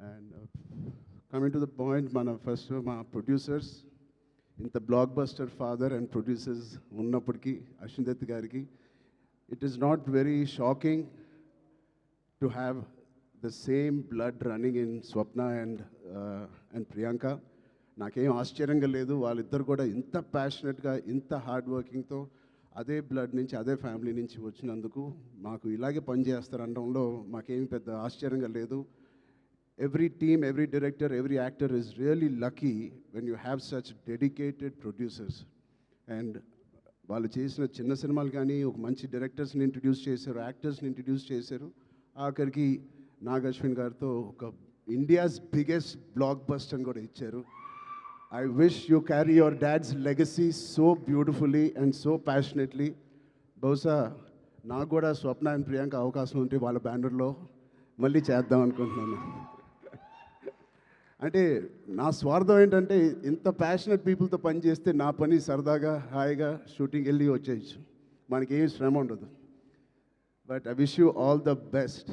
And coming to the point, first my producers, ఇంత block buster father and producers ఉన్నప్పటికీ అశ్విన్ దత్ గారికి it is not very shocking to have the same blood running in Swapna and Priyanka. నాకేం ఆశ్చర్యంగా లేదు, వాళ్ళిద్దరు కూడా ఇంత ప్యాషనెట్గా ఇంత హార్డ్ వర్కింగ్తో అదే బ్లడ్ నుంచి అదే ఫ్యామిలీ నుంచి వచ్చినందుకు మాకు ఇలాగే పనిచేస్తారనడంలో మాకేమి పెద్ద ఆశ్చర్యంగా లేదు. Every team, every director, every actor is really lucky when you have such dedicated producers. And వాళ్ళు చేసిన చిన్న సినిమాలు కానీ ఒక మంచి డైరెక్టర్స్ని ఇంట్రడ్యూస్ చేశారు, యాక్టర్స్ని ఇంట్రడ్యూస్ చేశారు. ఆఖరికి నాగ్ అశ్విన్ గారితో ఒక ఇండియాస్ బిగ్గెస్ట్ బ్లాక్ బస్టర్ కూడా ఇచ్చారు. I wish you carry your dad's legacy so beautifully and so passionately. బహుశా నాకు కూడా స్వప్న అండ్ ప్రియాంక అవకాశం ఉంటే వాళ్ళ బ్యానర్లో మళ్ళీ చేద్దాం అనుకుంటున్నాను. అంటే నా స్వార్థం ఏంటంటే ఇంత ప్యాషనెట్ పీపుల్తో పని చేస్తే నా పని సరదాగా హాయిగా షూటింగ్ వెళ్ళి వచ్చేయచ్చు, మనకి ఏం శ్రమ ఉండదు. But I wish you all the best.